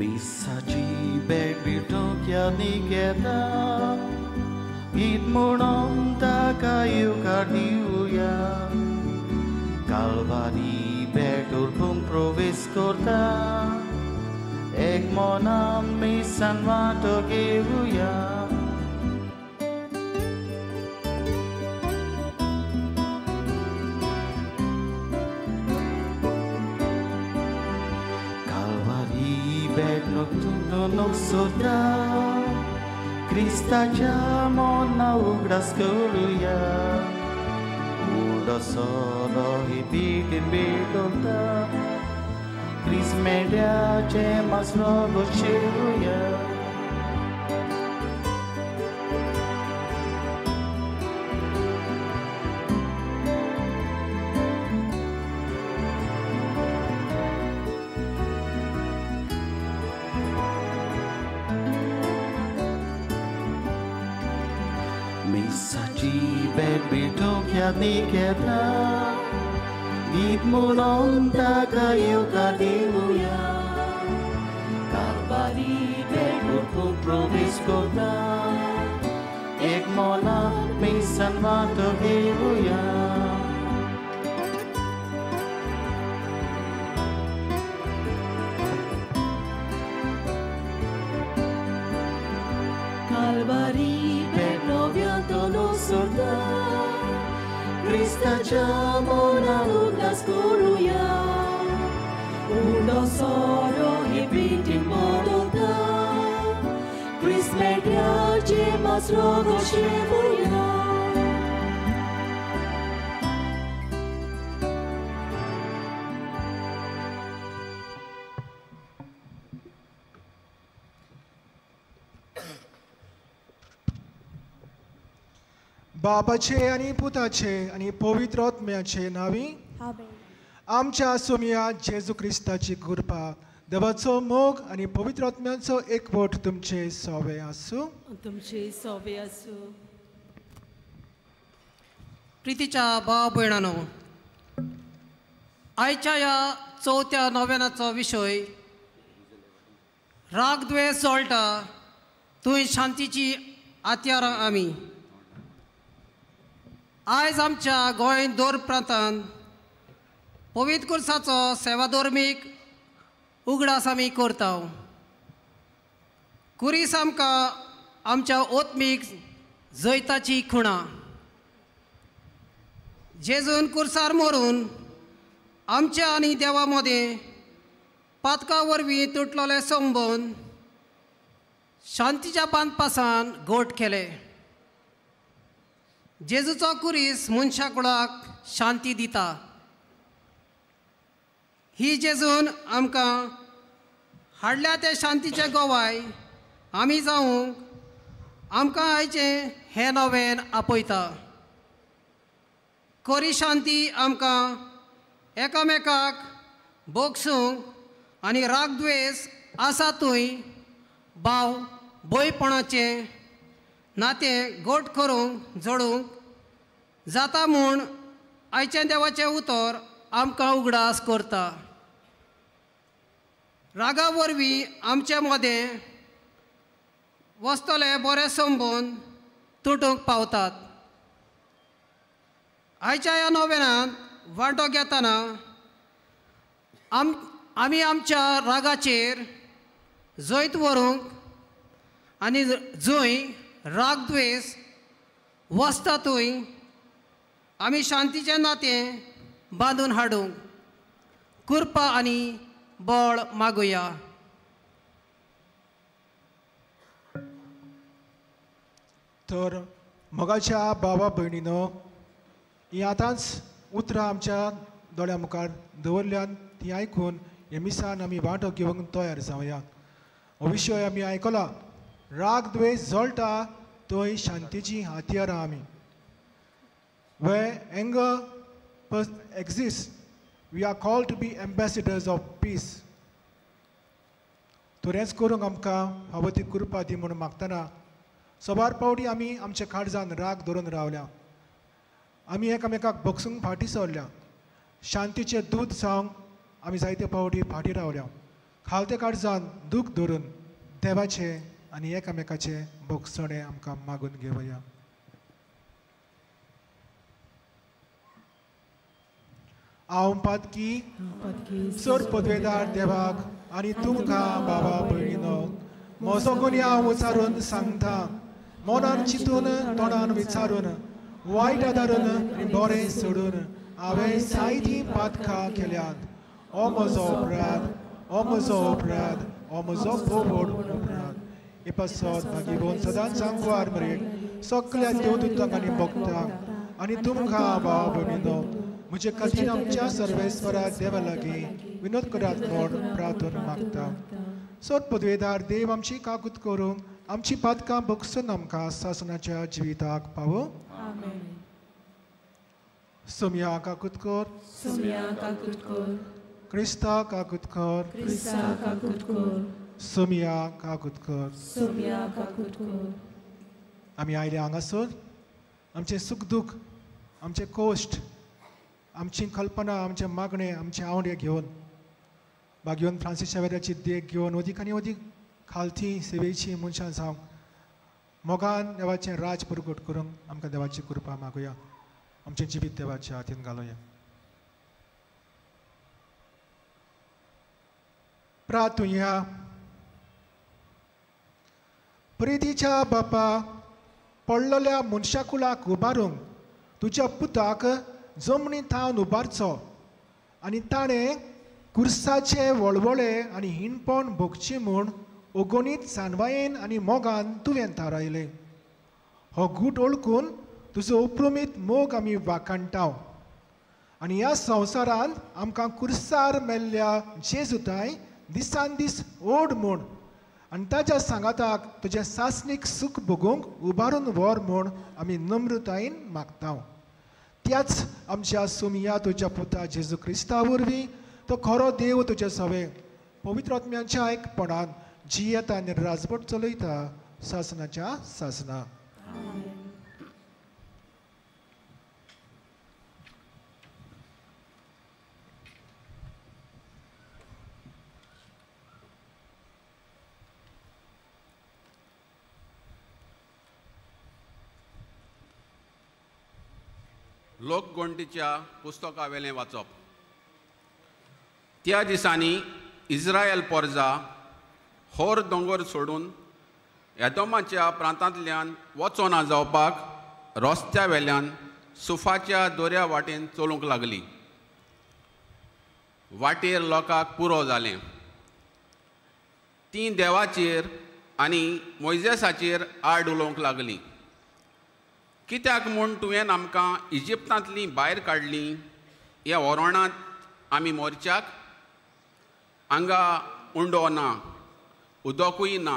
Missaci begbirtok niketa It mononta kayu kardiuya Kalvari betur pung provis korta Ek monam misan wato kevuya Nocturno soda Krista jamona ugras koluya Uda soro hibitin bedota Kris media cemas rogo celuya Niketa Git mulonta kayu kadiluya Kalvari begur provis kota Ek mona misan wato keluya Kalvari begrovianto no sorda Krista jamona ugras koluya Uno soro hibitin modota Kris media cemas rogo celuya बाबाचे आणि पुताचे आणि पवित्र आत्म्याचे नावी आमच्या सोमिया जेजू ख्रिस्ताची कृपा देवाचो मोग आणि पवित्र आत्म्याचो एकवट तुमचे सोवे आसूं प्रितीच्या भाव भयणांनो आयच्या ह्या चवथ्या नव्यानाचो विशय राग द्वेष जळटा तुवें शांतीची आत्यारां आमी आयज आमच्या गोंय दोर प्रांतांत पवित्र कुर्साचो सेवाधर्मीक उगडास आमी करता कुरीस आमकां आमच्या ओत्मीक जैताची खुणा जेजून कुर्सार मरून आमच्या आनी देवा मदें पातका वरवीं तुटलेले संबंद शांतीच्या बांदपासान घोट केले जेजूचो कुरीस मनशा कुळाक शांती दिता ही जेजून आमकां हाडल्या ते शांतीचे गोवाय आमी जावंक आमकां आयचें हें नवें आपयता खरी शांती आमकां एकामेकाक बोगसूंक आनी राग द्वेष आसातूय भाव भयपणाचें नातें घोट करूंक जोडूंक जाता म्हूण आयचें देवाचें उतर आमकां उगडास करता रागा वरवीं आमचे मदें वस्तले बरे संबंद तुटूंक पावतात आयच्या ह्या नोवेनांत वांटो घेतना आमी आमच्या रागाचेर जैत व्हरूंक आनी जंय राग द्वेष वस्तातूय आमी शांतीचें नातें बांदून हाडूंक कृपा आनी बळ मागुया तर मोगाच्या बाबा भयणीनो ही आतांच उतरां आमच्या दोळ्या मुखार दवरल्यान ती आयकून हे मिसान आमी वांटो घेवंक तयार जावया हो विशय आमी आयकला राग द्वेष जळटा थंय शांतीची हातयारां आमी where anger exists we are called to be ambassadors of peace तोरेंच करूंक आमकां हांव ती कृपा दी म्हणून मागतना सबार पावटी आमी आमच्या काळजान राग धरून रावल्या आमी एकामेकाक बोगसूंक फाटीं सरल्या शांतीचे दूत जावंक आमी जायते पावटी फाटीं रावल्या खालते काळजान दूख धरून देवाचे आनी एकामेकाचे बोगसणे आमकां मागून घेवया. हांव पातकी चड पदवेदार देवाक आनी तुमकां बाबा भयणीनो म्हजो गुन्यांव हांव उचारून सांगता. मनान चिंतून तोंडान विचारून वायट आदारून बरें सोडून हांवें जायतीं पातकां केल्यात. हो म्हजो अपराध, हो म्हजो अपराध, हो म्हजो बोबोड अपराध. हे पासत मागीर भोवन सदांच सांगवार मरे सगळ्या देवदूतांक आनी भक्तांक आनी तुमकां भाव भयणीनो म्हजे खातीर आमच्या सर्वेस्वरा देवा लागीं विनोद करात म्हूण प्रार्थना मागता. सत पदवेदार देव आमची काकूत करूंक आमची पातकां बगसून आमकां सासणाच्या जिविताक पावो. सोम्या काकूत कर, क्रिस्ता काकूत कर, सोम्या काकूत कर. आमी आयले हांगासर आमचे सुख दूख, आमचे कोश्ट, आमची कल्पना, आमचे मागणे, आमचे आवडे घेवन भाग्यवन फ्रांसीस शेवेराची देख घेवन अदीक आनी अदीक खालती सेवेची मनशां जावंक मोगान देवाचें राज प्रगट करूंक आमकां देवाची कृपा मागुया. आमचें जिवीत देवाच्या हातीन घालुया. प्रार्थुया. प्रितीच्या बापा, पडलेल्या मनशाकुलाक उबारूंक तुज्या पुताक जमनींत थावन उबारचो आनी ताणें कुर्साचे वळवळे आनी हिणपण भोगची म्हूण ओगोनीत सानवायेन आनी मोगान तुवें थारायलें. हो गूट ओळखून तुजो उपरुमीत मोग आमी वाखाणटाव आनी ह्या संवसारांत आमकां कुर्सार मेल्ल्या जेजुताय दिसान दीस ओड म्हूण आनी ताच्या सांगाताक तुजें सासणीक सूख भोगूंक उबारून व्हर म्हूण आमी नम्रतायेन मागताव. त्याच आमच्या सोमिया तुज्या पुता जेजू क्रिस्ता वरवीं तो खरो देव तुजे सवे पवित्र आत्म्याच्या एकपणान जियेता आनी राजवट चलयता सासणाच्या सासना. लोकगणतीच्या पुस्तका वेलें वाचप. त्या दिसांनी इस्रायल पोरजा होर दोंगर सोडून एदोमाच्या प्रांतांतल्यान वचोना जावपाक रस्त्या वेल्यान सुफाच्या दोऱ्या वाटेन चलूंक लागली. वाटेर लोकांक पुरो जालें. तीं देवाचेर आनी मोइजेसाचेर आड उलोवंक लागलीं. कित्याक म्हूण तुवें आमकां इजिप्तांतलीं भायर काडलीं, ह्या ओरोणांत आमी मोरच्याक? हांगा उंडो ना, उदकूय ना,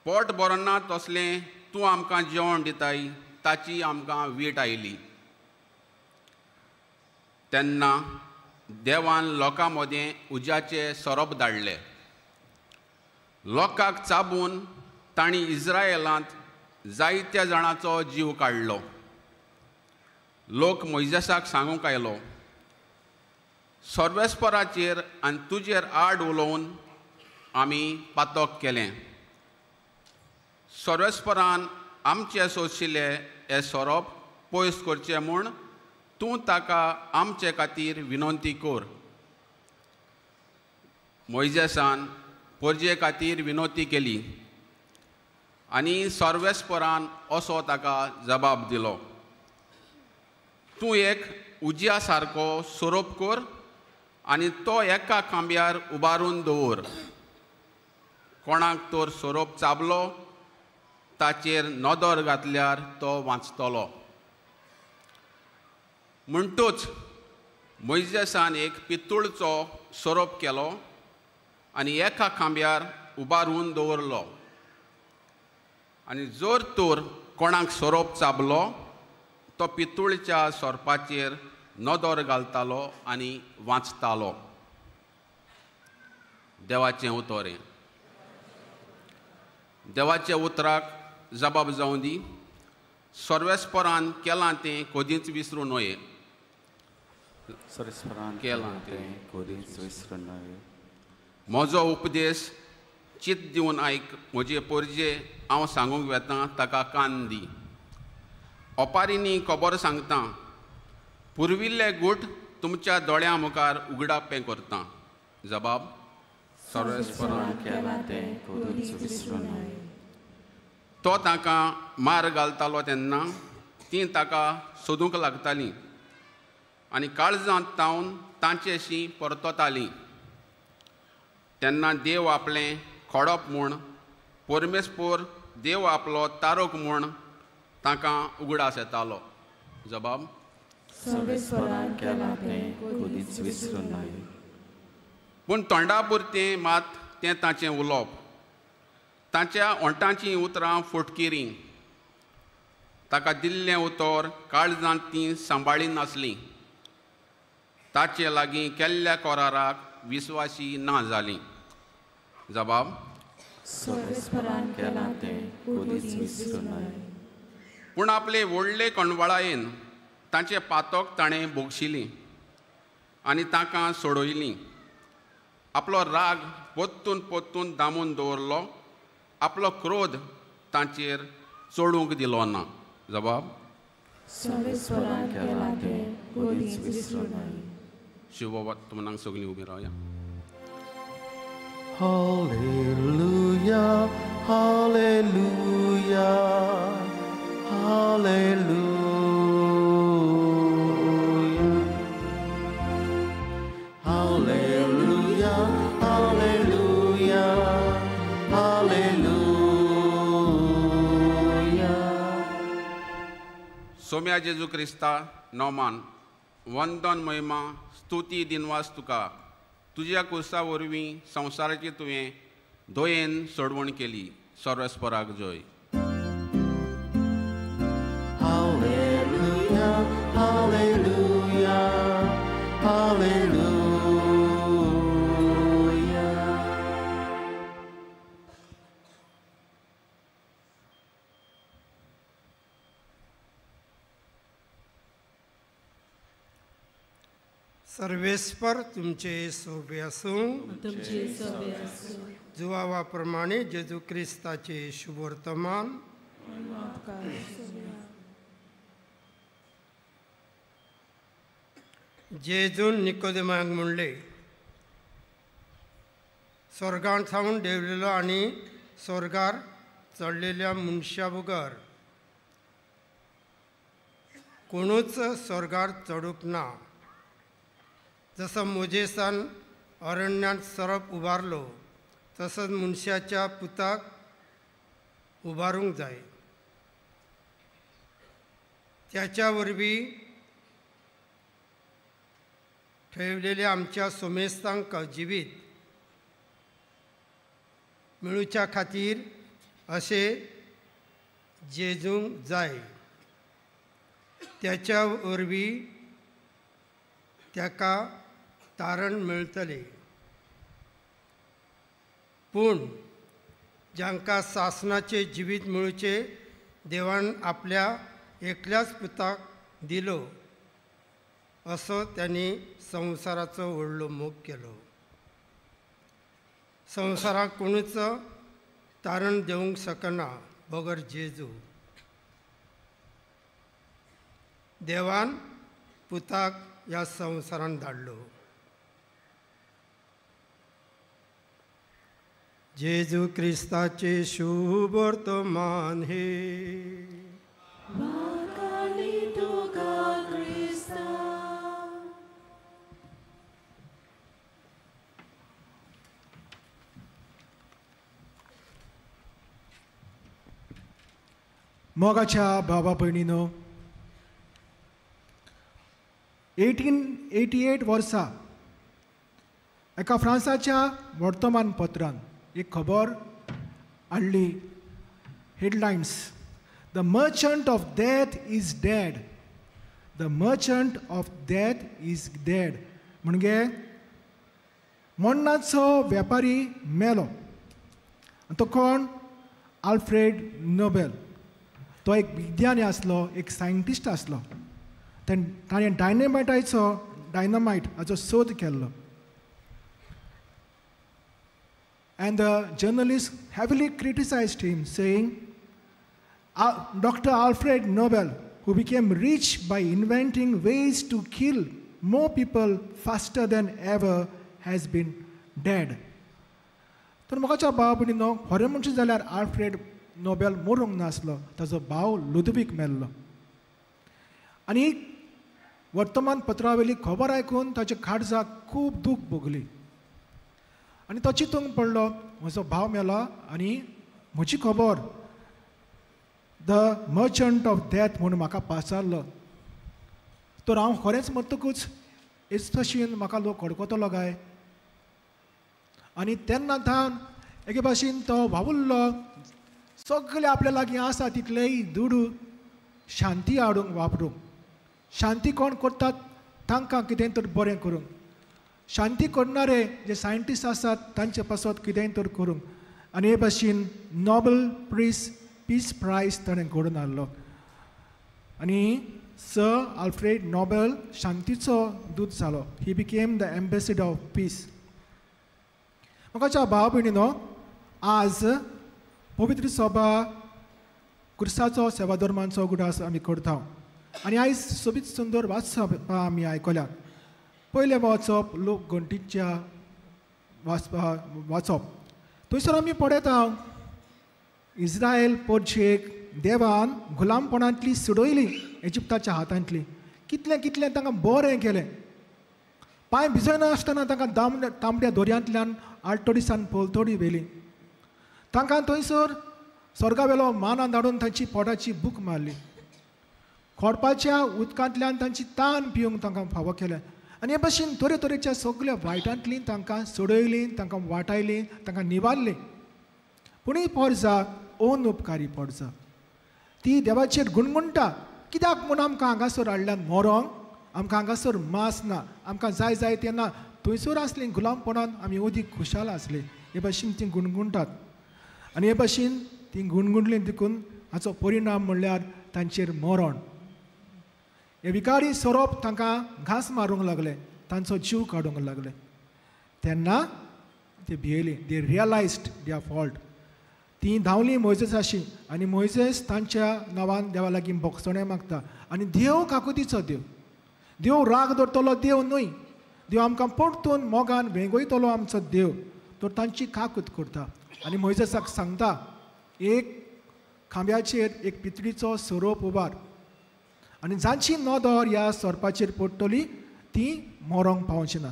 पोट बरो ना तसलें तूं आमकां जेवण दिताय ताची आमकां वीट आयली. तेन्ना देवान लोकां मदें उज्याचें सोरोप धाडलें. लोकांक चाबून तांणी इस्रायेलांत जायत्या जाणांचो जीव काडलो. लोक मोइजेसाक सांगूंक आयलो, सर्वेस्पराचेर आनी तुजेर आड उलोवन आमी पातक केलें. सर्वेस्परान आमचे सोदशिल्ले हें सोरोप पयस करचें म्हूण तूं ताका आमचे खातीर विनंती कर. मोइजेसान पोरजे खातीर विनंती केली आनी सर्वेस्परान असो ताका जबाब दिलो, तूं एक उज्या सारको सोरोप कर आनी तो एका खांब्यार उबारून दवर. कोणाक तर सोरोप चाबलो ताचेर नदर घातल्यार तो वाचतलो. म्हणटूच मोइजेसान एक पितूळचो सोरोप केलो आनी एका खांब्यार उबारून दवरलो. आनी जर तर कोणाक सोरोप चाबलो तो पितूळच्या सोरपाचेर नदर घालतालो आनी वाचतालो. देवाचें उतर. देवाच्या उतराक जबाब जावं दी. सर्वेस्परान केलां तें कधीच विसरूं नये. सर्वेस्परान केलां तें कधीच विसरूं नये. म्हजो उपदेश चित दिवन आयक, म्हजे पोरजे हांव सांगूंक वेतां ताका कान दी. ओपारींनी खबर सांगता, पुर्विल्ले गूट तुमच्या दोळ्यां मुखार उगडाप हें करता. जबाब, सर्वेस्परान केलां तें कधीच विसरूं नये. तो ताका मार घालतालो तेन्ना तीं ताका सोदूंक लागतालीं आनी काळजांत तावन तांचेशी परततालीं. तेन्ना देव आपलें खोडप म्हूण, परमेस्पर देव आपलो तारोक म्हूण ताका उगडास येतालो. जबाब, सर्वेस्परान केलां तें कधीच विसरूं नये. पूण तोंडा पुरतें मात तें ताचें उलोवप, ताच्या ओंठांचीं उतरां फटकिरीं. ताका दिल्लें उतर काळजांत तीं सांबाळीं नासलीं. ताचे लागीं केल्ल्या कराराक विस्वासी ना जालीं. जबाब, सर्वेस्परान केलां तें कधीच विसरूं नये. पूण आपले व्हडले कणवळायेन तांचे पातोक ताणें भोगशिलीं आनी ताका सोडयलीं. आपलो राग पोत्तून पोत्तून दामून दवरलो. आपलो क्रोध तांचेर चडूंक दिलो ना. जबाब, सर्वेस्परान केलां तें कधीच विसरूं नये. शिव तुमनांक सगळीं उबी रावया. Hallelujah, hallelujah, hallelujah. Hallelujah, hallelujah, hallelujah. Saumya जेजू क्रिस्ता नोमान वंदन महिमा स्तुती दिनवास तुका. तुज्या कुर्सा वरवीं संवसाराची तुवें दोयेन सोडवण केली. सर्वेस्पराक जय. Hallelujah, hallelujah, hallelujah. सर्वेस्पर तुमचे सोबे आसूं. जुवावा प्रमाणे जेजू क्रिस्ताचे शुभवर्तमान. जेजून निकोदेमाक म्हणले, स्वर्गांत सावन देंवलेलो आनी स्वर्गार चडलेल्या मनशा बगर कोणूच स्वर्गार चडूंक ना. जसो मोजेसान अरण्यांत सरप उबारलो, तसोच मनशाच्या पुताक उबारूंक जाय. त्याच्या वरवीं ठेवलेल्या आमच्या सोमेस्तांक जिवीत मेळुच्या खातीर अशें जेजूंक जाय. त्याच्या वरवीं ताका तारण मेळटलें. पूण जांकां सासणाचें जिवीत मेळुचें देवान आपल्या एकल्याच पुताक दिलो, असो त्यांनी संवसाराचो व्हडलो मोग केलो. संवसाराक कोणूच तारण दिवंक शकना बगर जेजू. देवान पुताक ह्या संवसारांत धाडलो. जेजू क्रिस्ताचे शुभ वर्तमान हे. मोगाच्या बाबा भयणीनो, 1888 वर्सा एका फ्रांसाच्या वर्तमानपत्रान एक खबर हाडली. Headlines: the merchant of death is dead. The merchant of death is dead. म्हणजे मरणाचो वेपारी मेलो. तो कोण? Alfred Nobel. तो एक विज्ञानी आसलो, एक सायंटिस्ट आसलो. ताणें डायनामायट हाचो सोद केल्लो. And the journalist heavily criticized him, saying, Dr. Alfred Nobel, who became rich by inventing ways to kill more people faster than ever, has been dead. तर मोगाच्या भाव भयणीनो, खरें म्हणचे जाल्यार आल्फ्रेड नोबेल मरूंक नासलो, ताजो भाव लुदवीक मेल्लो. आनी वर्तमानपत्रावेली खबर आयकून ताच्या काळजाक खूब दूख भोगली. आनी तो चिंतूंक पडलो, म्हजो भाव मेलो आनी म्हजी खबर द मर्चंट ऑफ डेथ म्हणून म्हाका पासारलो. तर हांव खरेंच मरतकूच हेच भशेन म्हाका लोक हडकोतलो काय. आनी तेन्ना थावन एके भाशेन तो वावुरलो, सगळे आपल्या लागीं आसा तितलेय दुडू शांती हाडूंक वापरूंक. शांती कोण करतात तांकां कितें तर बरें करूंक. शांती करणारे जे सायंटिस्ट आसात तांचे पासत कितेंय तर करूंक. आनी हे भाशेन नोबेल पीस प्रायज ताणें घडोवन हाडलो. आनी सर आल्फ्रेड नोबेल शांतीचो दूत जालो. He became the ambassador of peace. म्हाका भाव भयणीनो, आज पवित्र सभा क्रिस्ताचो सेवा धर्मांचो उगडास आमी करता. आनी आयज सोबीत सुंदर वाचप आमी आयकल्यात. पयलें वाचप लोक घंटीच्या वाचप. थंयसर आमी पळयता इस्रायल पोरचेक देवान गुलामपणांतली सोडयली इजिप्ताच्या हातांतली. कितलें कितलें तांकां बरें केलें. पांय भिजयनासतना तांकां तांबड्या दर्यांतल्यान आल्तोडिसान पोलतोडी व्हेली. तांकां थंयसर स्वर्गावेलो माना धाडून तांची पोटाची भूक मारली. खोडपाच्या उदकांतल्यान तांची तान पिवंक तांकां फावो केलें. आनी हे भाशेन तरेतरेच्या सगळ्या वायटांतली तांकां सोडयली, तांकां वाटायली, तांकां निवारली. पूण ही पोरजा ओन उपकारी पोरजा. ती देवाचेर गुणगुणटा. कित्याक म्हूण आमकां हांगासर हाडल्यान मरोंक. आमकां हांगासर मास ना. आमकां जाय जाय तेन्ना थंयसर आसली गुलामपणान आमी अदीक खुशाल आसली. हे भाशेन ती गुणगुणटात. आनी हे भाशेन ती गुणगुणली देखून हाचो परिणाम म्हणल्यार तांचेर मरण. हे विकारी सोरोप तांकां घास मारूंक लागले, तांचो जीव काडूंक लागले. तेन्ना ते भियेली. दे रियलायज्ड देयर फॉल्ट. ती धांवली मोइजेसाशी. आनी मोइजेस तांच्या नांवान देवा लागीं बोगसणें मागता. आनी देव काकुतीचो देव. देव राग धरतलो देव न्हय. देव आमकां परतून मोगान वेंगयतलो आमचो देव. तर तांची काकूत करता. आनी मोइजेसाक सांगता, एक खांब्याचेर एक पितळीचो सोरोप उबार आनी जांची नदर ह्या सोरपाचेर पडटली ती मरोंक पावची ना.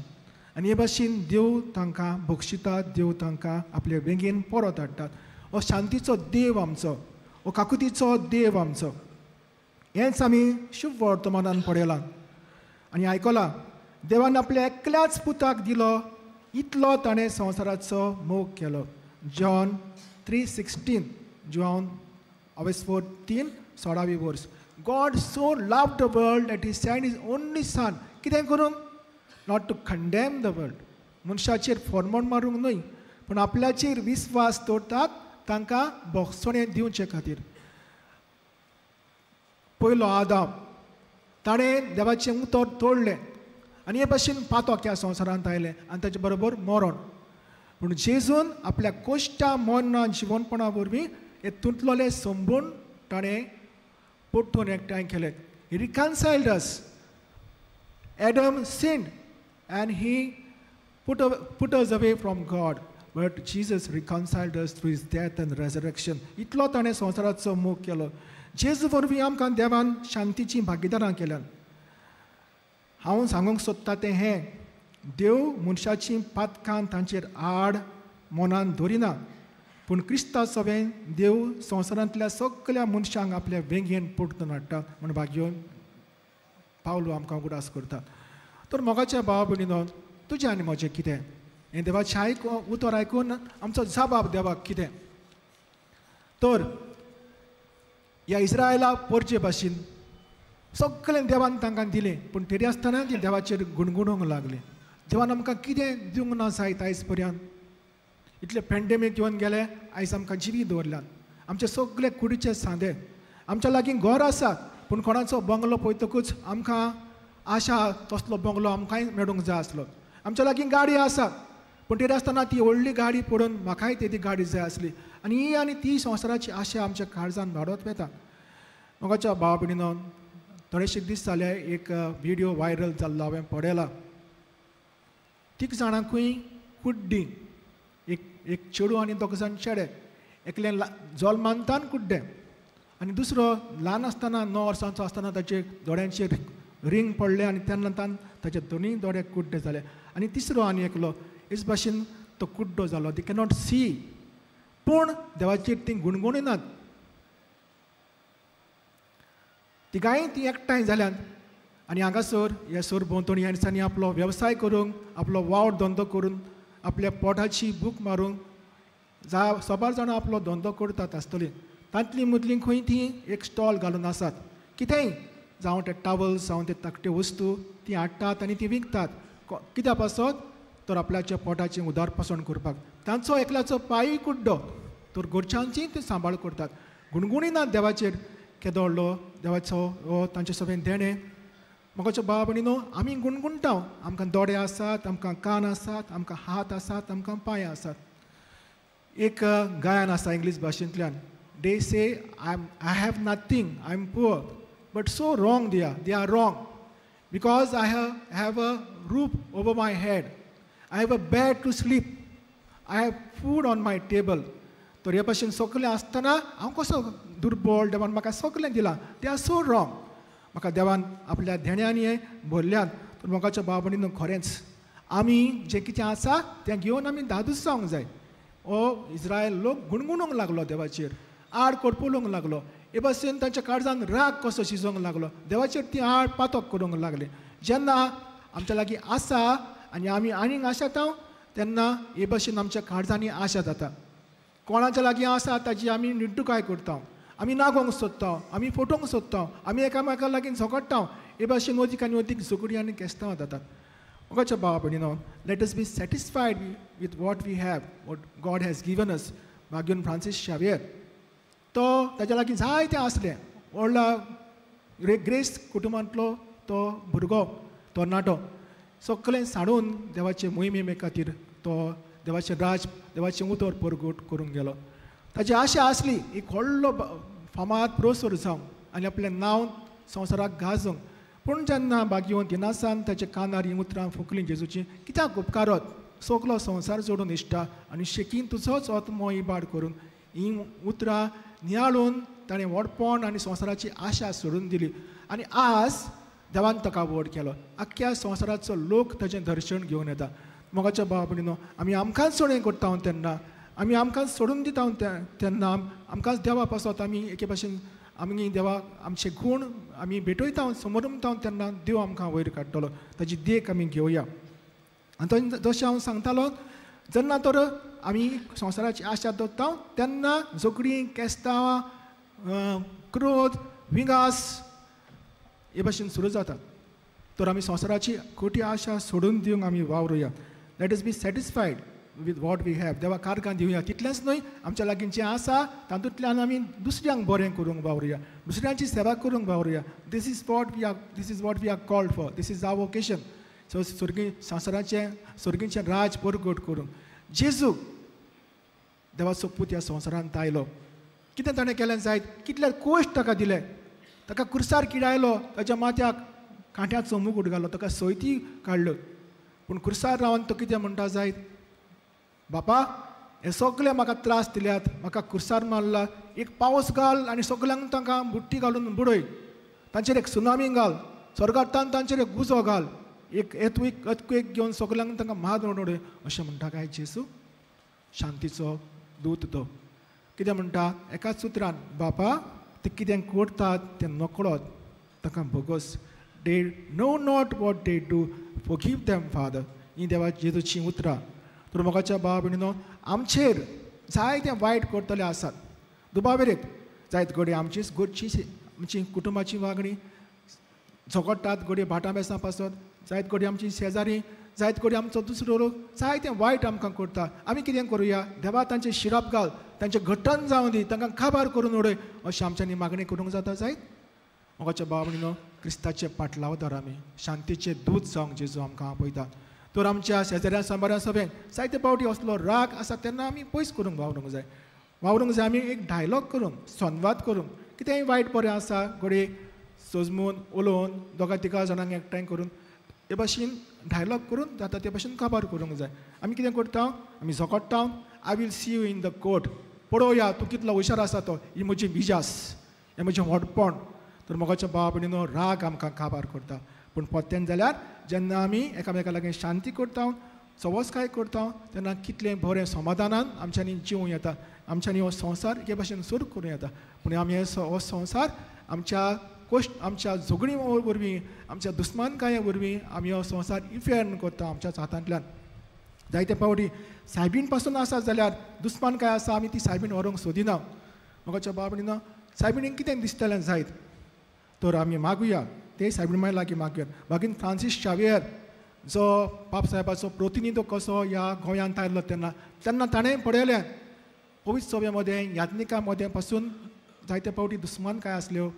आनी हे भाशेन देव तांकां बक्षिता. देव तांकां आपले वेंगेन परत हाडटात. हो शांतीचो देव आमचो. हो काकुतीचो देव आमचो. हेंच आमी शुभ वर्तमानान पळयलां आनी आयकलां. देवान आपल्या एकल्याच पुताक दिलो, इतलो ताणें संवसाराचो मोग केलो. जॉन 3:16. जॉन 3:16 वर्स. God so loved the world that he sent his only son. कितें करूंक? Not to condemn the world. मनशाचेर फॉर्मोन मारूंक न्हय, पूण आपल्याचेर विस्वास दवरतात तांकां बोगसणें दिवचे खातीर. पयलो आदाम ताणें देवाचें उतर तोडलें आनी हे भाशेन पातोक ह्या संवसारांत आयलें आनी ताचे बरोबर मरण. पूण जेजून आपल्या कोश्टा मरणा जिवनपणा वरवीं हे तुटलोले संबून ताणें परतून एकठांय केलें. He reconciled us. Adam sinned and he put us away from God. But Jesus reconciled us through his death and resurrection. इतलो ताणें संवसाराचो मोग केलो. जेजू वरवीं आमकां देवान शांतीची भागीदारां केल्यात. हांव सांगूंक सोदतां तें हें, देव मनशाची पातकां तांचेर आड मनान धरिना. पूण क्रिस्तांव सभेन देव संवसारांतल्या सगळ्या मनशांक आपल्या वेंगेन परतून हाडटा म्हूण भाग्य पावलो आमकां उगडास करता. तर मोगाच्या भाव भयणीनो, तुजें आनी म्हजें कितें? हें देवाचें उतर आयकून आमचो जबाब देवाक कितें? तर ह्या इस्रायला परचे भाशेन सगळें देवान तांकां दिलें, पूण तरी आसतना ती देवाचेर गुणगुणूंक लागली. देवान आमकां कितें दिवंक ना जायत आयज पर्यंत? इतले पॅन्डेमीक येवन गेले, आयज आमकां जिवी दवरल्यात. आमचे सगळे कुडीचे सांदे. आमच्या लागीं घर आसा, पूण कोणाचो बंगलो पळयतकूच आमकां आशा तसलो बंगलो आमकांय मेळूंक जाय आसलो. आमच्या लागीं गाडी आसा, पूण तेदे आसतना ती व्हडली गाडी पडून म्हाकाय ती गाडी जाय आसली आनी ही आनी ती संवसाराची आशा आमच्या काळजान वाडत वता. मोगाच्या भाव भयणीनो, थोडेशे दीस जाले एक व्हिडिओ व्हायरल जाल्लो हांवें पळयला. तीग जाणांकूय कुड्डी, एक चेडू आनी दोग जाण चेडे, एकले जल्मांतान कुड्डे आनी दुसरो ल्हान आसतना 9 वर्सांचो आसतना ताचे दोळ्यांचेर रिंग पडले आनी तेन्ना ताचे दोनूय दोळे कुड्डे जाले. आनी तिसरो आनी एकलो हेच भाशेन तो कुड्डो जालो. दी कॅनॉट सी, पूण देवाचेर ती गुणगुणिनात. तिगाय ती एकठांय जाल्यात आनी हांगासर ह्या सोर भोंवतणी ह्या दिसांनी आपलो वेवसाय करूंक, आपलो वावड धंदो करून, आपल्या पोटाची भूक मारूंक सोबार जाणां आपलो धंदो करतात आसतली. तांतली मदली खंय ती एक स्टॉल घालून आसात. कितेंय जावं ते टावल्स जावं ते धाकटे वस्तू ती हाडटात आनी ती विकतात. कित्याक पासत तर आपल्याच्या पोटाचें उदारपासण करपाक. तांचो एकल्याचो पांय कुड्डो तर घरच्यांची ते सांबाळ करतात. गुणगुणिनात देवाचेर केदोळ्ळो देवाचो हो तांचे सगळें देणें. म्हाका भाव भयणीनो, आमी गुणगुणटा. आमकां दोळे आसात, आमकां कान आसात, आमकां हात आसात, आमकां पांय आसात. एक गायन आसा इंग्लीश भाशेंतल्यान, they say I have nothing, I am poor, but so wrong they are wrong, because I have a roof over my head, I have a bed to sleep, I have food on my table. तर हे भाशेन सगलें आसतना हांव कसो दुर्बळ, देवान म्हाका सगलें दिलां. They are so wrong. म्हाका देवान आपल्या देण्यांनी हे भरल्यात. तर म्हाका भाव भयणीनो, खरेंच आमी जें कितें आसा तें घेवन आमी धादूस जावंक जाय. हो इस्रायल लोक गुणगुणूंक लागलो देवाचेर, आड करपुलोवंक लागलो. हे भाशेन तांच्या काळजान राग कसो शिजोवंक लागलो. देवाचेर ती आड पातक करूंक लागले. जेन्ना आमच्या लागीं आसा आनी आमी आनीक आशाता तेन्ना हे भाशेन आमच्या काळजांनी आशा जाता. कोणाच्या लागीं आसा ताची आमी निड्डुकाय करता, आमी नागोवंक सोदता, आमी फटोवंक सोदता, आमी एकामेका लागीं झगडटा. हे भाशेन अदीक आनी अदीक झगडी आनी केस्तांव जातात. म्हाका भाव भयणीनो, let us be satisfied with what we have, what God has given us. मागीर फ्रांसीस शावेर तो ताच्या लागीं जायतें आसलें. व्हडलो ग्रेस कुटुंबांतलो तो भुरगो, तरणाटो, सगळें साडून देवाचे मोहिमे खातीर तो देवाचें राज, देवाचें उतर परगट करूंक गेलो. ताची आशा आसली एक व्हडलो फामाद प्रोफेसर जावंक आनी आपलें नांव संवसाराक गाजोवंक. पूण जेन्ना बागीवन दिनासान ताच्या कानार ही उतरां फुकलीं जेजूची, कित्याक उपकारत सगलो संवसार सोडून इश्टा आनी शेकीन तुजोच आत्मो इबाड करून ही उतरां नियाळून ताणें व्हडपण आनी संवसाराची आशा सोडून दिली. आनी आज देवान ताका व्हड केलो. आख्ख्या संवसाराचो लोक ताचें दर्शन घेवन येता. मोगाच्या भाव भयणीनो, आमी आमकांच सोडें करता तेन्ना, आमी आमकांच सोडून दिता तेन्ना आमकांच देवा पासत आमी एके भाशेन आमी देवा आमचे गूण आमी भेटयता समोर म्हणटा तेन्ना देव आमकां वयर काडटलो. ताची देख आमी घेवया. आनी जशें हांव सांगतालो, जेन्ना तर आमी संवसाराची आशा दवरता तेन्ना झगडीं, केस्तांव, क्रोध, विंगास हे भाशेन सुरू जातात. तर आमी संवसाराची खोटी आशा सोडून दिवंक आमी वावरुया. Let us be satisfied with what we have. देवा कारकान दिवया. तितलेंच न्हय, आमच्या लागीं जें आसा तातूंतल्यान आमी दुसऱ्यांक बरें करूंक वावरुया, दुसऱ्यांची सेवा करूंक वावरुया. This is what we are called for. This is our vocation. सो सर्गीचें राज परगट करूंक. जेजू देवाचो पूत ह्या संवसारांत आयलो. कितें ताणें केलें जायत, कितले कोश्ट ताका दिले. ताका कुर्सार किडायलो, ताच्या माथ्याक कांट्याचो मुगूट घालो, ताका सोयती काडल्यो. पूण कुर्सार रावन तो कितें म्हणटा जायत, बापा हे सगळे म्हाका त्रास दिल्यात, म्हाका कुर्सार मारला, एक पावस घाल आनी सगळ्यांक तांकां बुट्टी घालून बुडय, तांचेर एक सुनामी घाल, स्वर्गांतल्यान तांचेर एक गुजो घाल, एक अर्थक्वेक घेवन सगळ्यांक तांकां मारून उडय, अशें म्हणटा काय जेजू. शांतीचो दूत तो कितें म्हणटा एकाच उतरान, बापा ते कितें करतात तें नकळत ताका भोगोस. They know not what they do, forgive them father. ही देवा जेजूची उतरां. तर मोगाच्या भाव भयणीनो, आमचेर जायते वायट करतले आसात. दुबावेरेक जायत घडये आमचीच घरची आमची कुटुंबाची वागणी झगडटात, घडये भाटां बेसां पासत, जायत घडये आमची शेजारी, जायत घडये आमचो दुसरो लोक जायते वायट आमकां करता. आमी कितें करुया, देवा तांचे शिराप घाल, तांचे घट्टण जावं दी, तांकां काबार करून उडय, अशें आमच्यांनी मागणी करूंक जाता जायत. मोगाच्या भाव भयणीनो, क्रिस्ताचे पाटलावदार आमी, शांतीचे दूत जावंक जेजू आमकां आपयता. तर आमच्या शेजाऱ्या सांबाऱ्या सभेक जायते पावटी असलो राग आसा तेन्ना आमी पयस करूंक वावरूंक जाय आमी एक डायलॉग करूंक संवाद करूंक कितेंय वायट बरें आसा घडये सजमून उलोवन दोगा तिगा जाणांक एकठांय करून हे भाशेन डायलॉग करून जाता ते भाशेन काबार करूंक जाय आमी कितें करता आमी झगडटा I will see you in the court पळोवया तूं कितलो हुशार आसा तो ही म्हजी मिजास हें म्हजें व्हडपण तर मोगाच्या भावा भयणीनो राग आमकां काबार करता पूण पोत्यान जाल्यार जेन्ना आमी एकामेका लागीं शांती करता सवस्काय करता तेन्ना कितलें बरें समाधानान आमच्यांनी जिवूं येता आमच्यांनी हो संवसार हे भाशेन सुरू करूं येता पूण आमी हो संवसार आमच्या झगडी वरवीं आमच्या दुस्मानकाये वरवीं आमी हो संवसार इफेर्न करता आमच्याच हातांतल्यान जायते पावटी सायबीण पासून आसा जाल्यार दुस्मानकाय आसा आमी ती सायबीण व्हरूंक सोदिना मोगाच्या भावा भयणीनो सायबीणीक कितें दिसतलें जायत तर आमी मागुया ते सायबीण मागीर लागीं मागुया मागीर फ्रांसीस शावेर जो बाब साहेबाचो प्रतिनिधी कसो ह्या गोंयांत आयल्लो तेन्ना ताणें पळयलें पवित्र सभेमध्ये याज्ञिका मध्ये पासून जायते पावटी दुस्मानकाय आसल्यो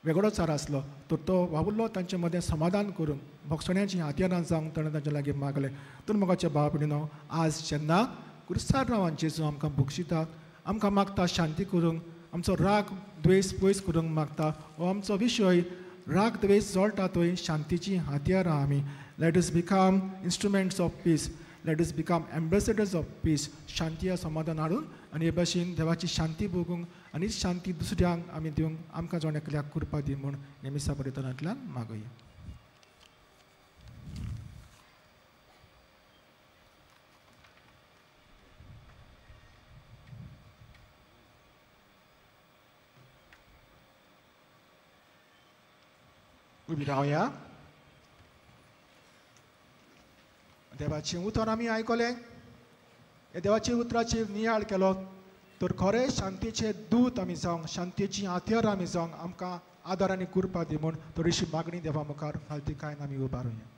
वेगळो चार आसलो तर तो वावुरलो तांचे मदें समाधान करून भोगसण्याची हातयारां जावंक ताणें तांचे लागीं मागलें तर मोगाच्या भावा भयणीनो आज जेन्ना क्रिस्तांव रावान जेजू आमकां भोगशिता आमकां मागता शांती करूंक आमचो राग द्वेस पयस करूंक मागता हो आमचो विशय राग द्वेस जळटा थंय शांतीची हातयारां आमी let us become instruments of peace let us become ambassadors of peace शांती समाधान हाडून आनी हे भाशेन देवाची शांती भोगूंक आनी शांती दुसऱ्यांक आमी दिवंक आमकां जोण एकल्याक कृपा दी म्हूण हे मिसा परितनांतल्यान मागुया उबी रावया देवाचें उतर आमी आयकलें हे देवाच्या उतराचेर नियाळ केलो तर खरें शांतीचे दूत आमी जावंक शांतीची हातयार आमी जावंक आमकां आदार आनी कृपा दी म्हूण थोडीशी मागणी देवा मुखार घालती काय आमी उबारुया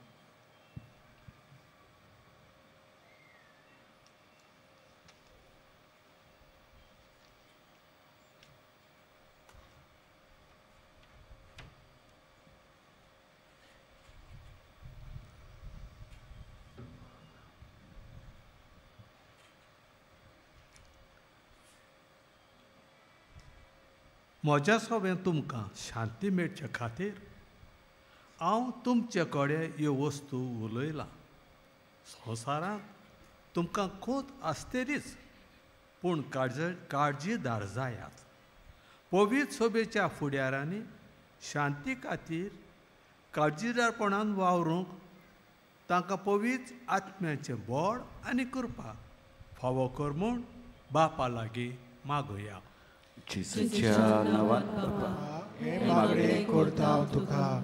म्हज्या सभेन तुमकां शांती मेळचे खातीर हांव तुमचे कडेन ह्यो वस्तू उलयलां संवसारांत तुमकां खोत आसतलीच पूण काळजीदार जायात पवित्र सभेच्या फुडाऱ्यांनी शांती खातीर काळजीदारपणान वावरूंक तांकां पवित्र आत्म्याचें बळ आनी कृपा फावो कर म्हूण बापा लागीं मागुया जेजूच्या नांवान बाबा हे मागणे करता हांव तुका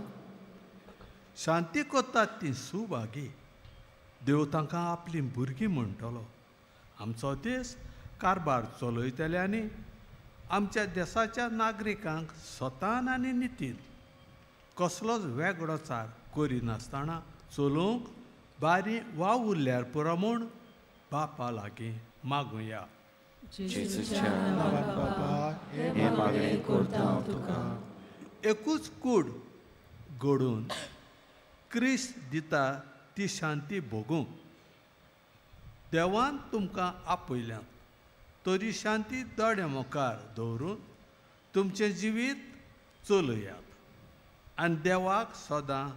शांती कोत्तात ती सुभागी देव तांकां आपली भुरगीं म्हणटलो आमचो देश कारबार चलयतल्यांनी आमच्या देशाच्या नागरिकांक स्वतान आनी नितीन कसलोच वेगळो चार करिनासतना चलोवंक बारी वाव उरल्यार पुरो म्हूण बापा लागीं मागुया जेजूच्या नांवान बाबा हे मागणे करता हांव तुका एकूच कूड घडून क्रिस्त दिता ती शांती भोगूंक देवान तुमकां आपयल्यात तरी शांती दोड्या मुखार दवरून तुमचें जिवीत चलयात आनी देवाक सदां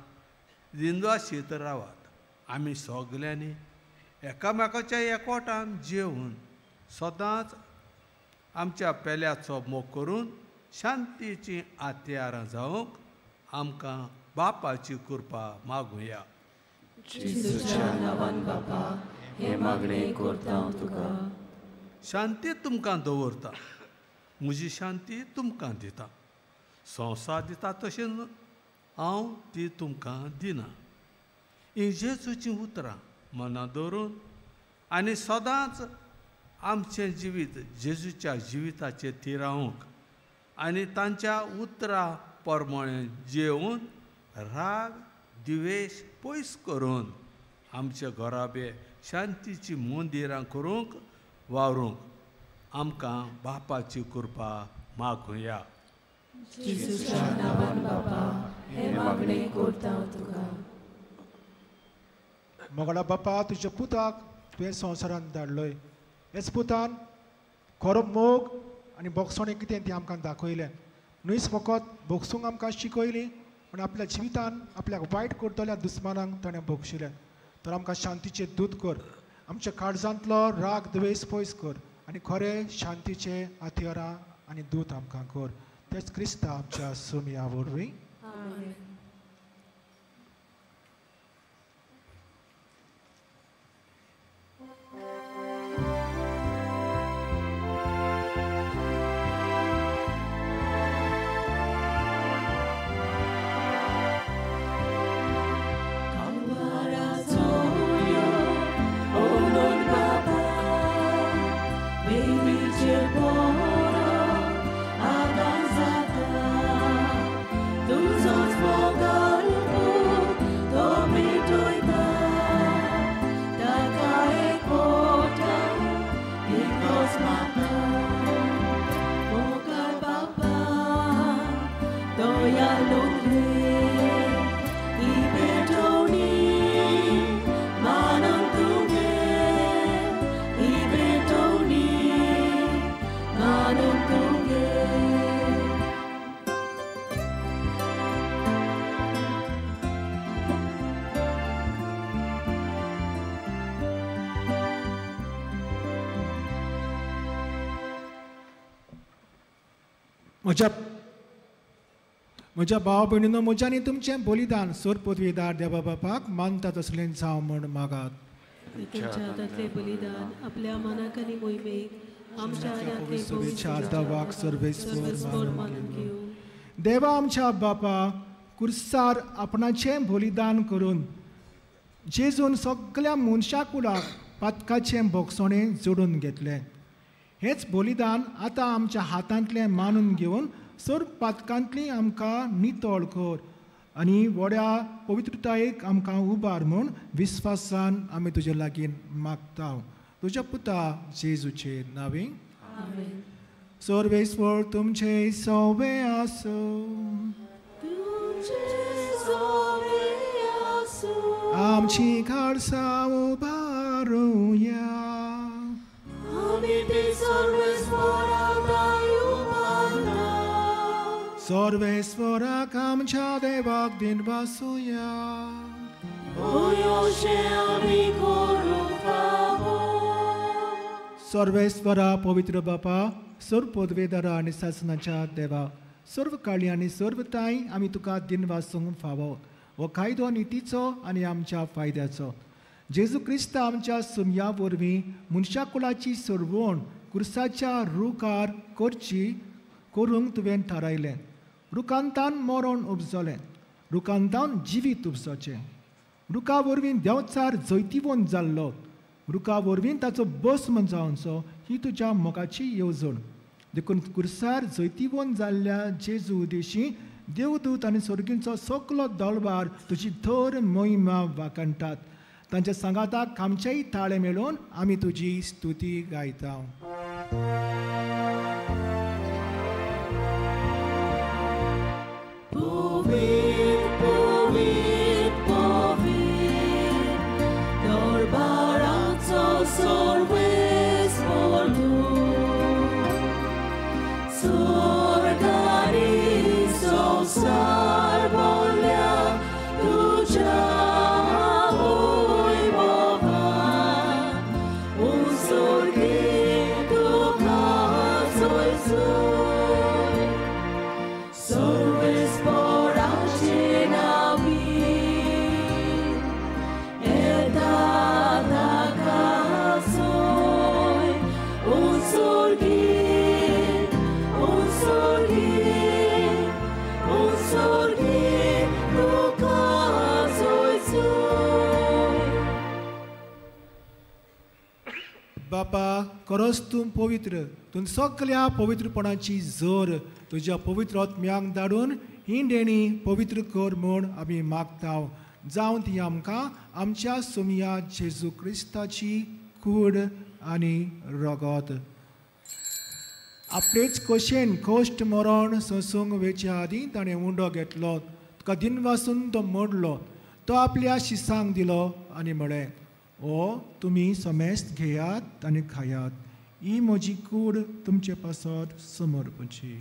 दिनवाशीत रावात आमी सगल्यांनी एकामेकाच्या एकवटान जेवून सदांच आमच्या पेल्याचो मोग करून शांतीची आत्यारां जावंक आमकां बापाची कृपा मागुया जेजूच्या नांवान बाबा हे मागणे करता हांव तुका शांती तुमकां दवरता म्हजी शांती तुमकां दिता संवसार दिता तशें हांव ती तुमकां दिना ही जेजूचीं उतरां मनां दवरून आनी सदांच आमचें जिवीत जेजूच्या जिविताचेर तिरावंक आनी तांच्या उतरां प्रमाणे जेवून राग द्वेश पयस करून आमच्या घराबे शांतीची मंदिरां करूंक वावरूंक आमकां बापाची कृपा मागुया जेजूच्या नांवान बाबा हे मागणे करता हांव तुका मोगला बापा तुज्या पुताक तुवें संवसारांत धाडलोय. हेच पुतान खरो मोग आनी बोगसोणें कितें तें आमकां दाखयलें. न्हयच फकत बोगसूंक आमकां शिकयली, पूण आपल्या जिवितान आपल्याक वायट करतल्या दुस्मानांक ताणें बोगशिलें. तर आमकां शांतीचें दूत कर, आमच्या काळजांतलो राग द्वेस पयस कर आनी खरें शांतीचे हातयारां आनी दूत आमकां कर. तेच क्रिस्ता आमच्या सुमया वरवीं. म्हज्या भाव भयणीनो, म्हज्या आनी तुमचें बलिदान सोर पदवीदार देवा बापाक मानता तसलें जावं म्हण मागात. बलिदान आपल्या मनाक आनी मोहिमेक आमच्या शुभेच्छा दवाक सर्वेस्वर मानून घेवं. देवा आमच्या बापा, कुर्सार आपणाचें बलिदान करून जेजून सगळ्या मनशा कुळाक पातकाचें बोगसोणें जोडून घेतलें. हेच बलिदान आतां आमच्या हातांतलें मानून घेवन सर पातकांतली आमकां नितळ कर आनी व्हड्या पवित्रतायेक आमकां उबार म्हूण विस्वासान आमी तुजे लागीं मागता. तुज्या पुता जेजूचे नांवें. सर्वेस्वर तुमचे सवे आसूं. आमची खाडसां उबारुया. सर्वेस्वराक आमच्या देवाक दिनवासुया. सर्वेस्वरा पवित्र बापा, सर्व पदवेदारा आनी शासनाच्या देवा, सर्व काळी आनी सर्व ताई आमी तुका दिनवासूंक फावो. हो कायदो नितीचो आनी आमच्या फायद्याचो. जेजू क्रिस्त आमच्या सुमया वरवीं मनशा कुळाची सोडवण कुर्साच्या रुखार करची करूंक तुवें थारायलें. रुखांतान मरण उपजलें, रुखांतान जिवीत उपजचें. रुखा वरवीं देंवचार जैतिवंत जाल्लो, रुखा वरवीं ताचो भस्म जावचो ही तुज्या मोगाची येवजण. देखून कुर्सार जैतिवंत जाल्ल्या जेजू उदेशी देवदूत आनी सर्गींचो सगलो दळबार तुजी धर मोहिमा वाकणटात. तांच्या सांगाताक आमचेय ताळे मेळोवन आमी तुजी स्तुती गायता. बापा, खरोच तूं पवित्र. तूं सगळ्या पवित्रपणाची जोर तुज्या पवित्र आत्म्याक धाडून ही देणी पवित्र कर म्हूण आमी मागता. जावं ती आमकां आमच्या सुमया जेजू क्रिस्ताची कूड आनी रगत. आपलेच कशेन कश्ट मरण सोसूंक वेच्या आदीं ताणें उंडो घेतलो. तुका दिनवासून तो मोडलो. तो आपल्या शिसांक दिलो आनी म्हळें, ओ तुमी समेस्त घेयात आनी खायात, ही म्हजी कूड तुमचे पासत समर्पची.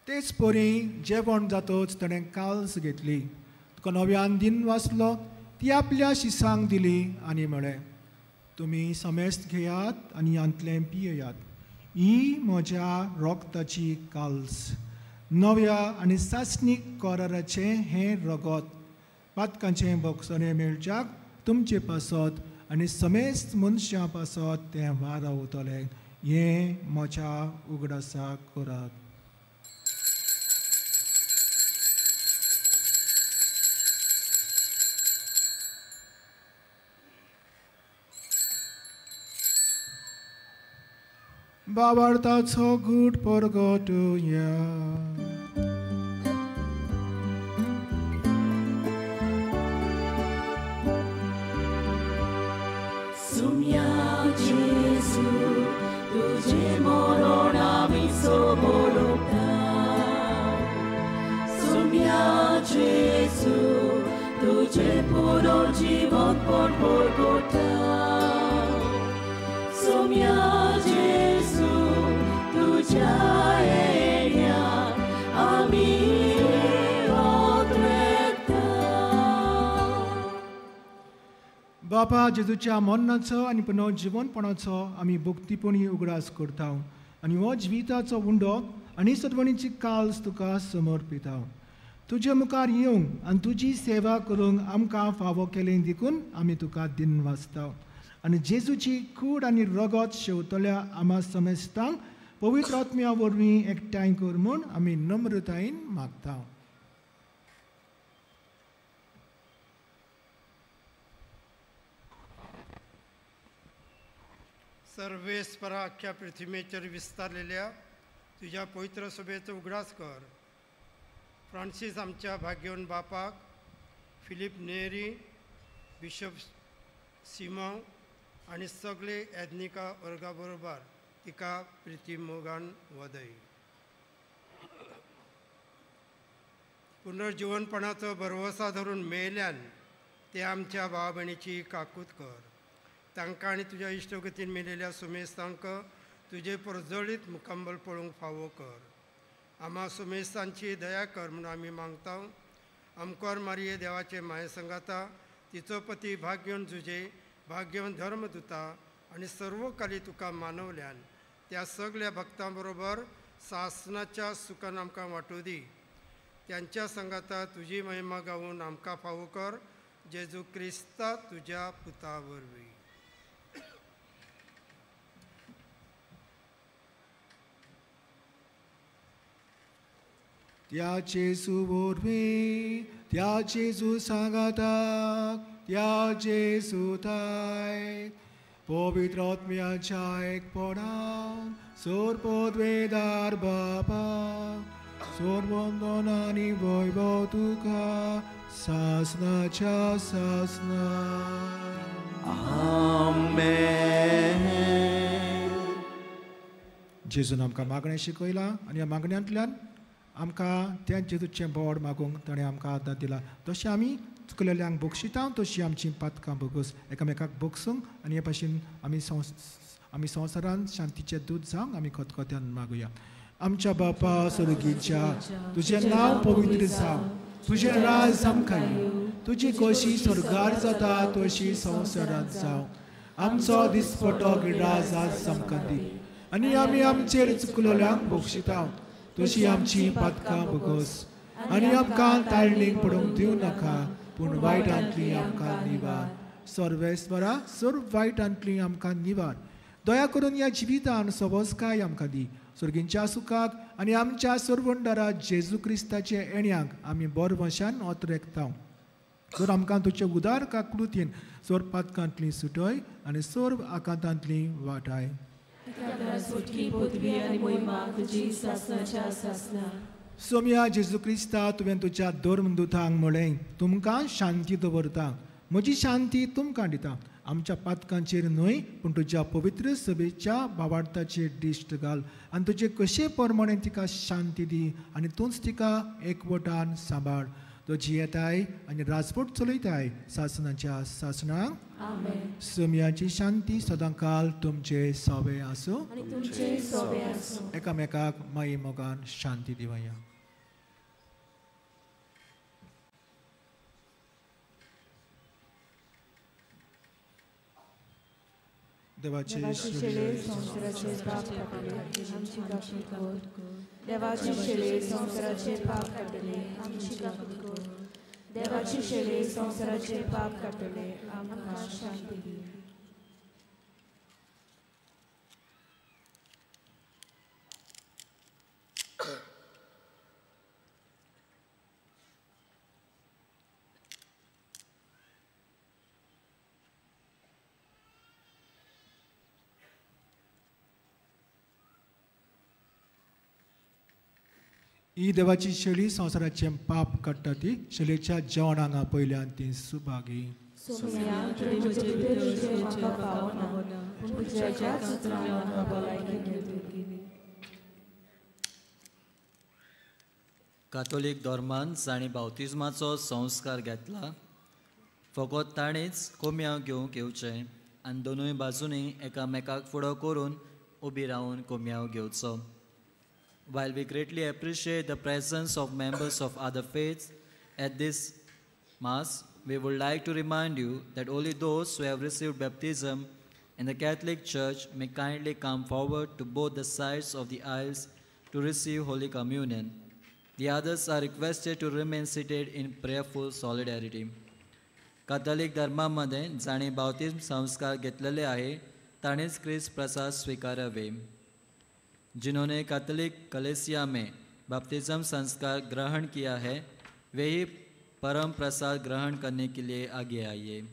तेच परी जेवण जातच ताणें काल्स घेतली, तुका नव्यान दिन वाचलो, ती आपल्या शिसांक दिली आनी म्हळें, तुमी समेस्त घेयात आनी ह्यांतलें पियेयात, ही म्हज्या रोगताची काल्स, नव्या आनी सासणीक कराराचें हें रगत, पातकांचें भोगसणें मेळच्याक तुमचे पासत आनी समेस्त मनशां पासत तें वारावतलें, हें म्हज्या उगडासाक करात. बाबार्थाचो घूट परगटुया. सुम्या जेजू तुझे मरण आमी सोबोलोता. सुम्या जेजू तुझे पुनर्जीवन परगटा. सुम्या जेजू तुझ्या येण्या आमी ओतवेता. बापा जेजूच्या मरणाचो आनी पुनर्जीवनपणाचो आमी भक्तीपणी उगडास करता आनी हो जिविताचो उंडो आनी सदवणीची काल्स तुका समर्पिता. तुजे मुखार येवंक आनी तुजी सेवा करूंक आमकां फावो केलें देखून आमी तुका दिन वाचता आनी जेजूची कूड आनी रगत शेवतल्या आम्हा समेस्तांक पवित्र आत्म्या वरवीं एकठांय कर म्हूण आमी नम्रतायेन मागता. सर्वेस्परा अख्ख्या पृथ्वीचेर विस्तारलेल्या तुझ्या पवित्र सभेचो उगडास कर. फ्रांसीस आमच्या भाग्यवन बापाक, फिलीप नेरी, बिशप सिमो आनी सगळे एथनिका वर्गा बरोबर तिका प्रिती मोगान वदय. पुनर्जीवनपणाचो भरवसा धरून मेल्यान ते आमच्या भाव भयणीची काकूत कर. तांकां आनी तुज्या इश्टगतीन मेलेल्या सुमेस्तांक तुजे परजळीत मुखांबल पळोवंक फावो कर. आम्हा सुमेस्तांची दया कर म्हूण आमी मागता. आमकोर मारये देवाचे माये संगाता, तिचो पती भाग्यवन जुजे, भाग्यवन धर्मदुता आनी सर्वकाली तुका मानवल्यान त्या सगळ्या भक्तां बरोबर सासणाच्या सुखान आमकां वांटू दी. त्यांच्या संगाता तुजी महिमा गावून आमकां फावो कर. जेजू क्रिस्ता तुज्या पुता वरवीं. त्या जेजू वरवीं, त्या जेजू सांगाताक, त्या जेजू ताय, पवित्र आत्म्याच्या एकपणान सर्वोद्वेदार बाबा, सर्ववंदन आनी वैभव तुका सासणाच्या सासना. आमेन. जेजून आमकां मागणें शिकयलां आनी ह्या मागण्यांतल्यान आमकां त्या जेजूचें बोड मागूंक ताणें आमकां आदार दिला. तशें आमी चुकलेल्यांक बक्षिता, तशीं आमचीं पातकां बगस एकामेकाक बगसूंक आनी हे भाशेन आमी संवसारांत शांतीचें दूत जावंक आमी खतखत्यान मागुया. आमच्या बापा स्वर्गीच्या, तुजें नांव पवित्र जावं, तुजें राज आमकां येवं, तुजी कशी स्वर्गार जाता तशी संवसारांत जावं. आमचो दिसपटो गिराज आज आमकां दी आनी आमी आमचेर चुकलेल्यांक बक्षिता, तशी आमची पातकां बगस आनी आमकां ताळणीक पडूंक दिवं नाका, पूण वायटांतली आमकां निवार. सर्वेस्परा सर्व वायटांतली आमकां निवार. दया करून ह्या जिवितान सबोजकाय आमकां दी. स्वर्गींच्या सुखाक आनी आमच्या सर्वंडारा जेजू क्रिस्ताचे येण्याक आमी बरवशान ओतरेकता. तर आमकां तुजे उदार काकूतीन सर्व पातकांतली सुटय आनी सर्व आकांतांतली वाटाय. सोम्या जेजू क्रिस्ता तुवें तुज्या धर्मदुतांक म्हळें, तुमकां शांती दवरता, म्हजी शांती तुमकां दिता. आमच्या पातकांचेर न्हय पूण तुज्या पवित्र सभेच्या भावार्थाचेर दिश्ट घाल आनी तुजे कशे प्रमाणे तिका शांती दी आनी तूंच तिका एकवटान सांबाळ. तुजी येताय आनी राजपूत चलयताय सासणाच्या सासणाक. सोम्याची शांती सदांकाल तुमचे सोबे आसूं. एकामेकाक माई मोगान शांती दिवया. देवाचे शेळे संवसाराचे पाप कापले आमची काकूत कर. देवाचे शेळे संवसाराचे पाप कापले आमची काकूत कर. देवाचे शेळे संवसाराचे पाप कापले आमकां शांती दी. ही देवाची शेळी संवसाराचे पाप काडटा ती शेळेच्या जेवणांगा पयल्यान ती सुभागी. कातोलीक धर्मान जाणी बावतिजमाचो संस्कार घेतला. फकत ताणेंच कोम्या घेवंक येवचें आनी दोनूय बाजूनी एकामेकाक फुडो करून उबी रावन कोम्याव घेवचो. While we greatly appreciate the presence of members of other faiths at this Mass, we would like to remind you that only those who have received baptism in the Catholic Church may kindly come forward to both the sides of the aisles to receive Holy Communion. The others are requested to remain seated in prayerful solidarity. Catholic धर्मामध्ये जाणी बावतिस्म संस्कार घेतलेले आहे ताणेच ख्रिस्त प्रसाद स्वीकारावे. जिन्होंने Catholic कलेसिया में बपतिस्म संस्कार ग्रहण किया है वे ही परम प्रसाद ग्रहण करने के लिए आगे आइए.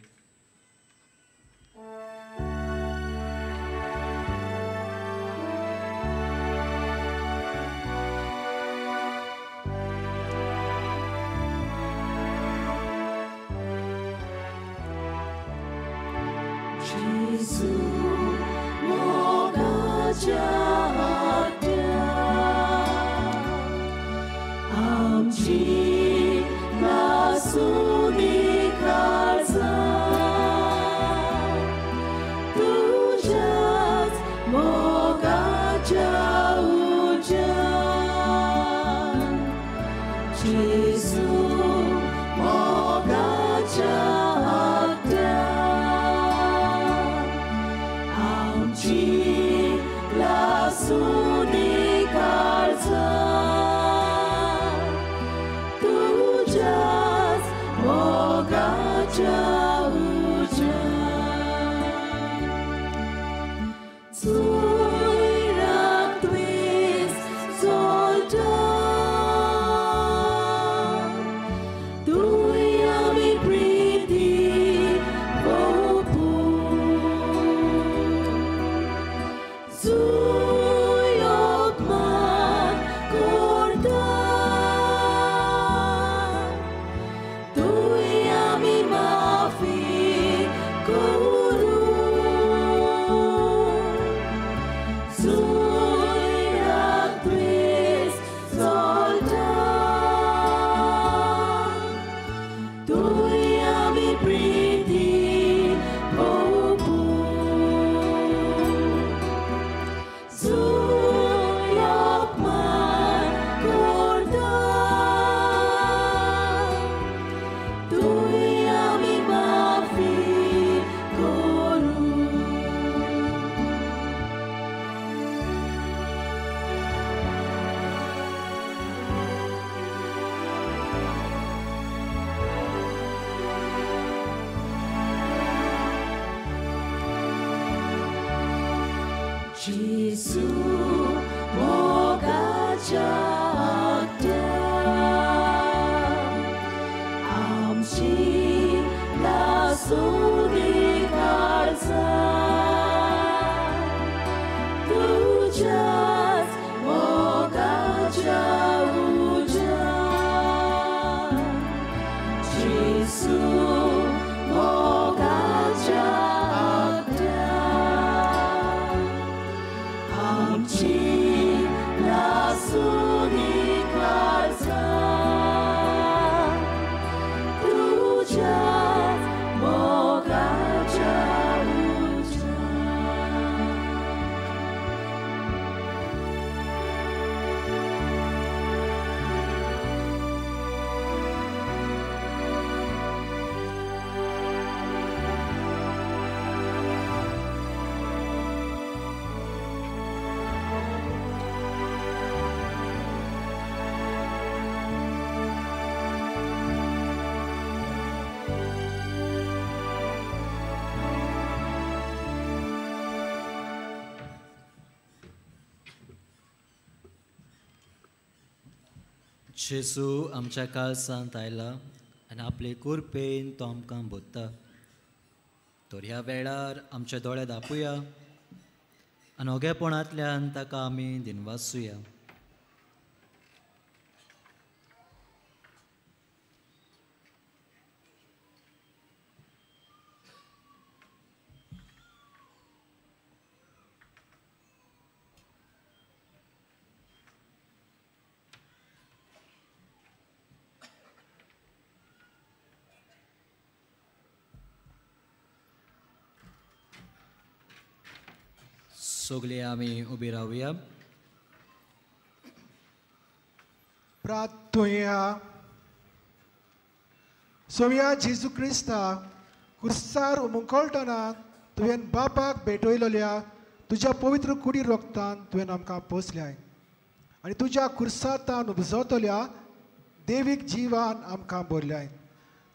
Jesus, जेजू आमच्या काळजांत आयला आनी आपले कुरपेन तो आमकां बोदता. तर ह्या वेळार आमचे दोळे धांपुया आनी ओगेपणांतल्यान ताका आमी दिनवासूया. सगळीं आमी उबी रावया. प्रार्थुया. सोव्या जेजू क्रिस्ता कुर्सार उमकळटना तुवें बापाक भेटयलोल्या तुज्या पवित्र कुडी रोगतान तुवें आमकां पोसल्याय आनी तुज्या कुर्सातान उबजोतल्या देवीक जिवान आमकां भरल्याय.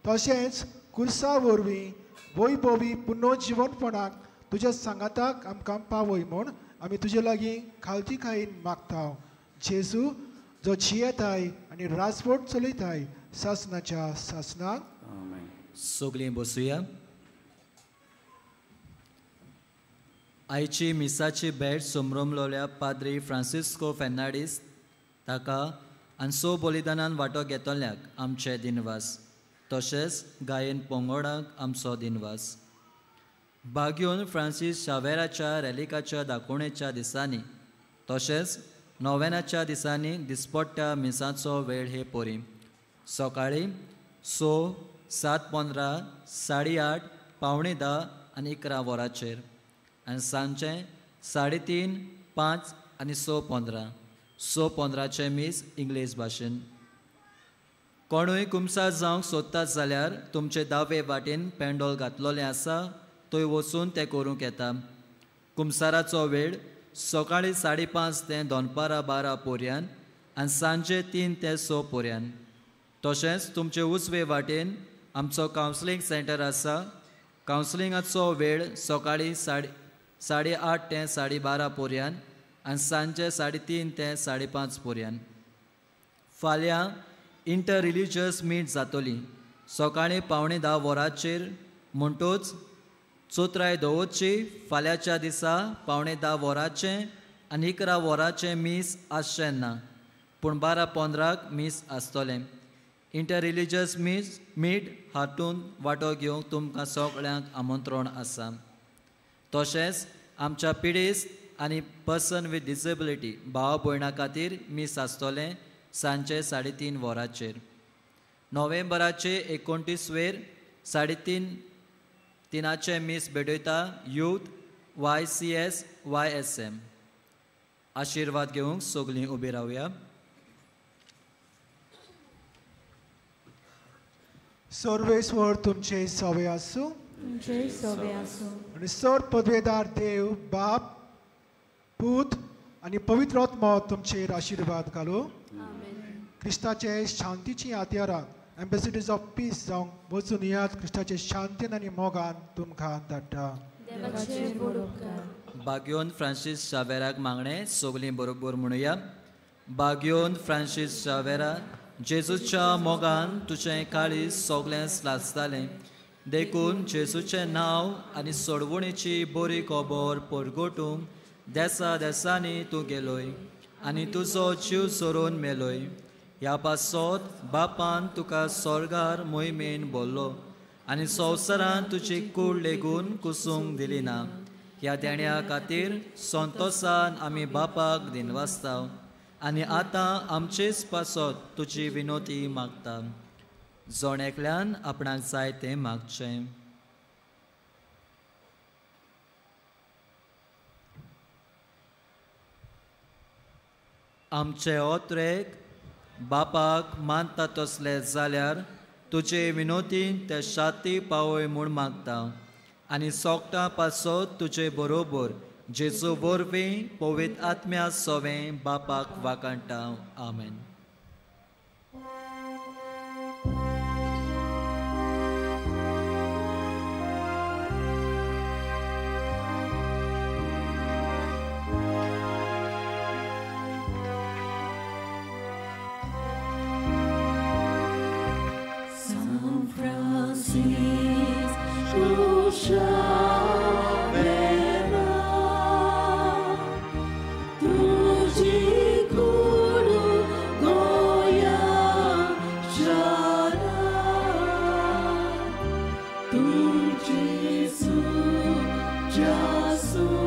तशेंच कुर्सा वरवीं वैभवी पुनर्जीवनपणाक तुज्या सांगाताक आमकां पावय म्हूण आमी तुजे लागीं खालती खाईन मागता. जेजू जो जियेताय आनी राजवट चलयताय सासनाच्या सासनाक. सगळीं बसुया. आयची मिसाची भेट समरमलोल्या पाद्री फ्रांसिस्को फेर्नांडीस ताका आनी बलिदानान वांटो घेतल्याक आमचे दिनवास. तशेंच गायन पंगडाक आमचो दिनवास. बागयोन फ्रांसीस शावेराच्या रॅलिकाच्या दाखोवणेच्या दिसांनी तशेंच नोवेनाच्या दिसांनी दिसपट्ट्या मिसाचो वेळ हे पोरी. सकाळीं 6, 7:15, 8:30, 9:45 आनी 11 वरांचेर आनी सांजचें 3:30, 5 आनी 6:15. 6:15चे मीस इंग्लीश भाशेन. कोणूय कुमसा जावंक सोदतात जाल्यार तुमचे दावे वाटेन पेंडोल घातलोलें आसा थंय वचून तें करूंक येता. कुमसाराचो वेळ सकाळीं 5:30 ते दनपारां 12 पर्यंत आनी सांजे 3 ते 6 पर्यंत. तशेंच तुमचे उजवे वाटेन आमचो कावन्सिलींग सेंटर आसा. कावन्सिलिंगाचो वेळ सकाळीं 8:30 ते 12:30 पर्यंत आनी सांजे 3:30 ते 5:30 पर्यंत. फाल्यां इंटर रिलिजियस मीट जातली सकाळीं 9:15 वरांचेर. म्हणटूच चोत्राय दवरची फाल्यांच्या दिसा 9:15 वरांचें आनी 11 वरांचें मीस आसचें ना पूण 12:15 मीस आसतलें. इंटर रिलिजियस मीट हातूंत वांटो घेवंक तुमकां सगळ्यांक आमंत्रण आसा. तशेंच आमच्या पिडेस्त आनी पर्सन विथ डिसेबिलिटी भाव भयणां खातीर मीस आसतलें सांजे 3:30 वरांचेर. नोव्हेंबराचे 29 3:30 मीस भेटयता यूथ YCS YSM. आशिर्वाद घेवंक सगळीं उबी रावया. सर्वेश्वर तुमचे सवे आसूं. आनी सर पदवेदार देव बाप पूत आनी पवित्र आत्मा तुमचेर आशिर्वाद घालूं. क्रिस्ताचे शांतीची आत्यारां एम्बेसिडर्स ऑफ पीस जावंक वचून यात क्रिस्ताचे शांतीन आनी मोगान तुमकां धाडटा. बागयोन फ्रांसीस शावेराक मागणें सगळीं बरोबर म्हणुया. बागयोन फ्रांसीस शावेरा जेजूच्या मोगान तुजें काळीज सगळें लासतालें देखून जेजूचें नांव आनी सोडवणेची बरी खबर परगटूंक देसा देसांनी तूं गेलोय आनी तुजो जीव सोडून मेलोय. ह्या पासत बापान तुका स्वर्गार मोहिमेन भरलो आनी संवसारान तुजी कूड लेगून कुसूंक दिली ना. ह्या देण्या खातीर संतोशान आमी बापाक दिनवासता आनी आतां आमचेच पासत तुजी विनोती मागता. जोणेकल्यान आपणाक जाय तें मागचें. आमचे ओत्रेक बापाक मानता तसले जाल्यार तुजे विनोतीन ते शाती पावय म्हूण मागता आनी सोगटा पासत तुजे बरोबर जेजू वरवीं पवित्र आत्म्या सोवें बापाक वाकणटा. आमेन. So